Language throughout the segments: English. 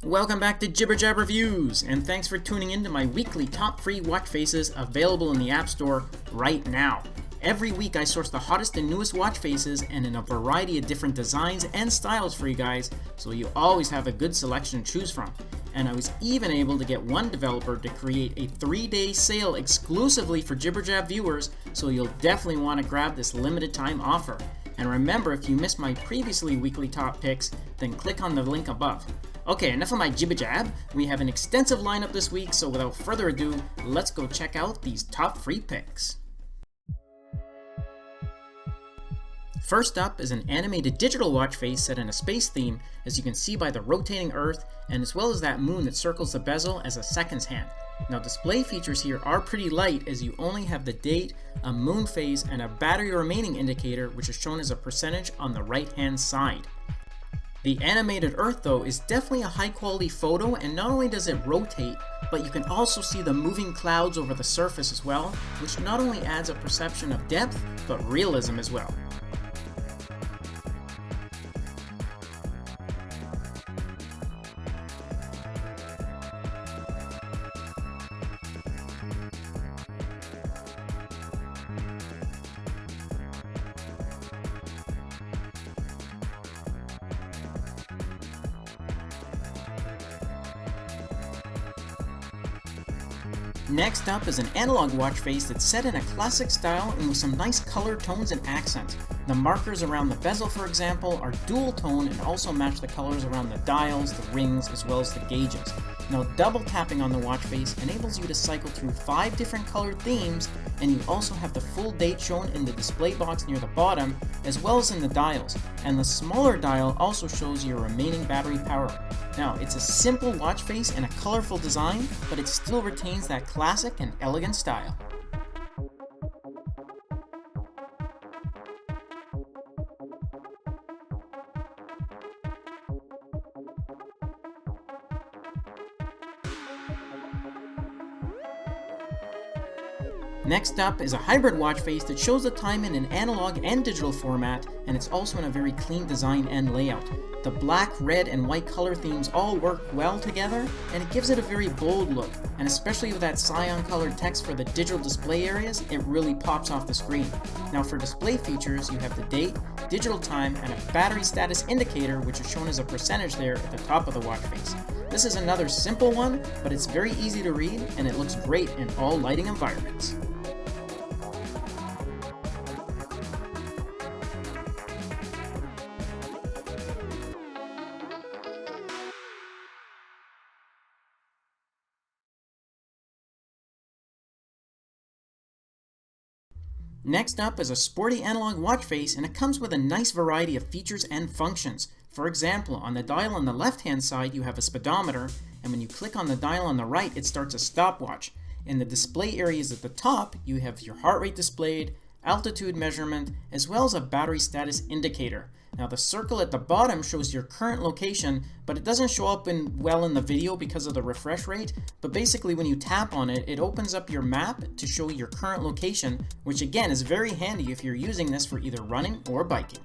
Welcome back to Jibber Reviews, and thanks for tuning in to my weekly top free watch faces available in the App Store right now. Every week I source the hottest and newest watch faces and in a variety of different designs and styles for you guys, so you always have a good selection to choose from. And I was even able to get one developer to create a 3-day sale exclusively for Jibber viewers, so you'll definitely want to grab this limited time offer. And remember, if you missed my previously weekly top picks, then click on the link above. Okay, enough of my jibber jab. We have an extensive lineup this week, so without further ado, let's go check out these top free picks. First up is an animated digital watch face set in a space theme, as you can see by the rotating Earth, and as well as that moon that circles the bezel as a seconds hand. Now, display features here are pretty light, as you only have the date, a moon phase, and a battery remaining indicator, which is shown as a percentage on the right hand side. The animated Earth though is definitely a high quality photo, and not only does it rotate, but you can also see the moving clouds over the surface as well, which not only adds a perception of depth, but realism as well. Next up is an analog watch face that's set in a classic style and with some nice color tones and accents. The markers around the bezel, for example, are dual tone and also match the colors around the dials, the rings, as well as the gauges. Now, double tapping on the watch face enables you to cycle through 5 different colored themes, and you also have the full date shown in the display box near the bottom, as well as in the dials. And the smaller dial also shows your remaining battery power. Now, it's a simple watch face and a colorful design, but it still retains that classic and elegant style. Next up is a hybrid watch face that shows the time in an analog and digital format, and it's also in a very clean design and layout. The black, red, and white color themes all work well together, and it gives it a very bold look, and especially with that cyan colored text for the digital display areas, it really pops off the screen. Now, for display features, you have the date, digital time, and a battery status indicator, which is shown as a percentage there at the top of the watch face. This is another simple one, but it's very easy to read, and it looks great in all lighting environments. Next up is a sporty analog watch face, and it comes with a nice variety of features and functions. For example, on the dial on the left hand side you have a speedometer, and when you click on the dial on the right it starts a stopwatch. In the display areas at the top you have your heart rate displayed, altitude measurement, as well as a battery status indicator. Now, the circle at the bottom shows your current location, but it doesn't show up well in the video because of the refresh rate. But basically when you tap on it, it opens up your map to show your current location, which again is very handy if you're using this for either running or biking.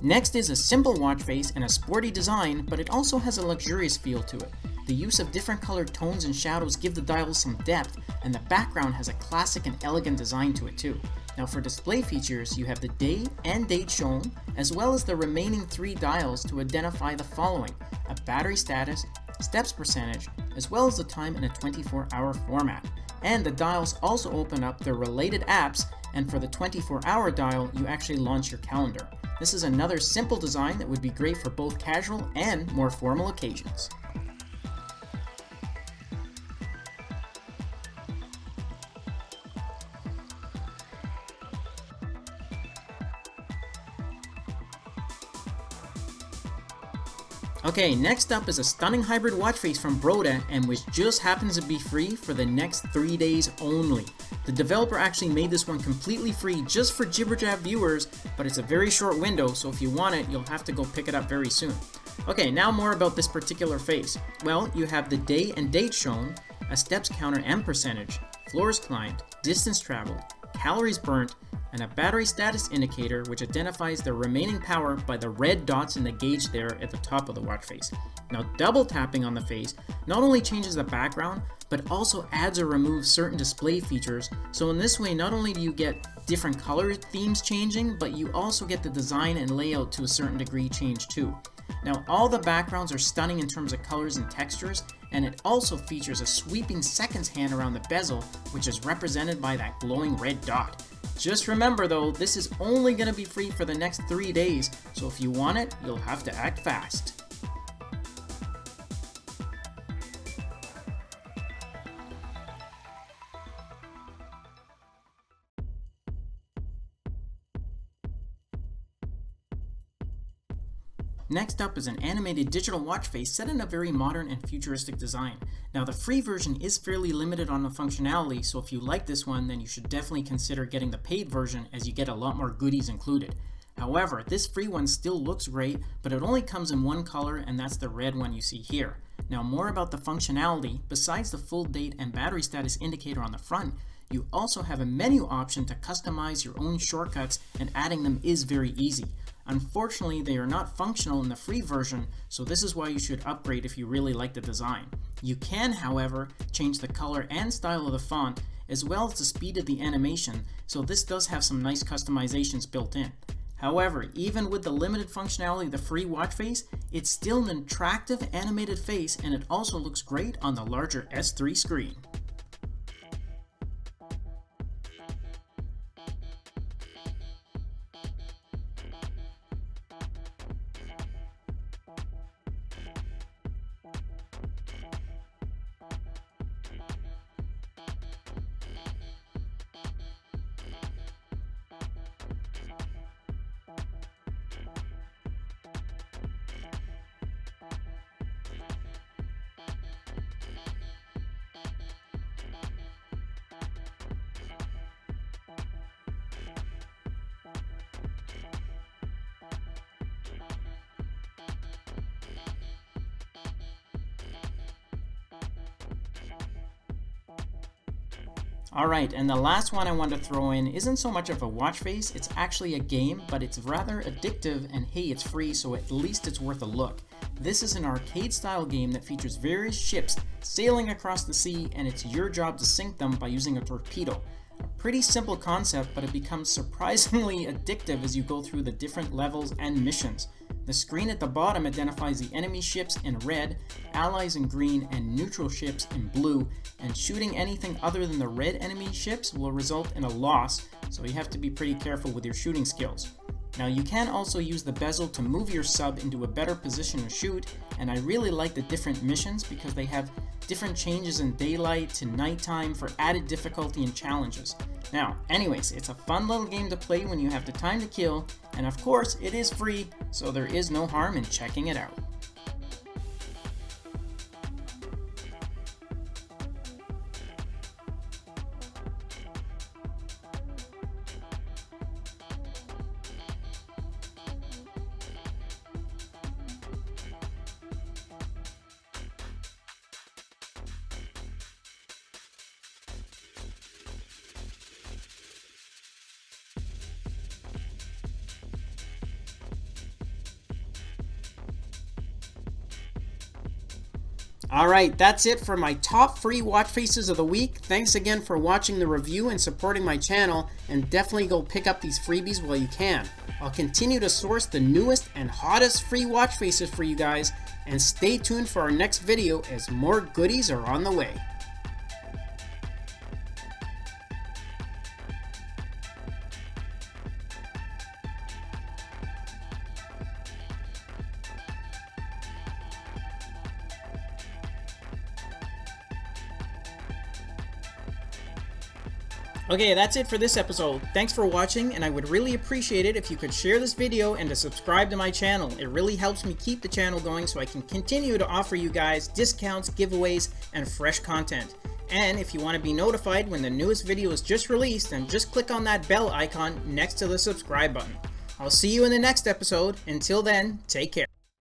Next is a simple watch face and a sporty design, but it also has a luxurious feel to it. The use of different colored tones and shadows give the dial some depth, and the background has a classic and elegant design to it too. Now, for display features, you have the day and date shown, as well as the remaining 3 dials to identify the following: a battery status, steps percentage, as well as the time in a 24-hour format. And the dials also open up their related apps, and for the 24-hour dial, you actually launch your calendar. This is another simple design that would be great for both casual and more formal occasions. Okay, next up is a stunning hybrid watch face from Broda, and which just happens to be free for the next 3 days only. The developer actually made this one completely free just for Jibberjab viewers, but it's a very short window, so if you want it, you'll have to go pick it up very soon. Okay, now more about this particular face. Well, you have the day and date shown, a steps counter and percentage, floors climbed, distance traveled, calories burnt, and a battery status indicator which identifies the remaining power by the red dots in the gauge there at the top of the watch face. Now double tapping on the face not only changes the background, but also adds or removes certain display features, so in this way not only do you get different color themes changing, but you also get the design and layout to a certain degree changed too. Now all the backgrounds are stunning in terms of colors and textures, and it also features a sweeping seconds hand around the bezel, which is represented by that glowing red dot. Just remember though, this is only going to be free for the next 3 days, so if you want it, you'll have to act fast. Next up is an animated digital watch face set in a very modern and futuristic design. Now the free version is fairly limited on the functionality, so if you like this one then you should definitely consider getting the paid version as you get a lot more goodies included. However, this free one still looks great, but it only comes in one color, and that's the red one you see here. Now more about the functionality, besides the full date and battery status indicator on the front, you also have a menu option to customize your own shortcuts, and adding them is very easy. Unfortunately, they are not functional in the free version, so this is why you should upgrade if you really like the design. You can, however, change the color and style of the font, as well as the speed of the animation, so this does have some nice customizations built in. However, even with the limited functionality of the free watch face, it's still an attractive animated face, and it also looks great on the larger S3 screen. Alright, and the last one I want to throw in isn't so much of a watch face, it's actually a game, but it's rather addictive, and hey, it's free, so at least it's worth a look. This is an arcade style game that features various ships sailing across the sea, and it's your job to sink them by using a torpedo. A pretty simple concept, but it becomes surprisingly addictive as you go through the different levels and missions. The screen at the bottom identifies the enemy ships in red, allies in green, and neutral ships in blue, and shooting anything other than the red enemy ships will result in a loss, so you have to be pretty careful with your shooting skills. Now you can also use the bezel to move your sub into a better position to shoot, and I really like the different missions because they have different changes in daylight to nighttime for added difficulty and challenges. Now, anyways, it's a fun little game to play when you have the time to kill, and of course it is free, so there is no harm in checking it out. Alright, that's it for my top free watch faces of the week. Thanks again for watching the review and supporting my channel, and definitely go pick up these freebies while you can. I'll continue to source the newest and hottest free watch faces for you guys, and stay tuned for our next video as more goodies are on the way. Okay, that's it for this episode. Thanks for watching, and I would really appreciate it if you could share this video and to subscribe to my channel. It really helps me keep the channel going so I can continue to offer you guys discounts, giveaways, and fresh content. And if you want to be notified when the newest video is just released, then just click on that bell icon next to the subscribe button. I'll see you in the next episode. Until then, take care.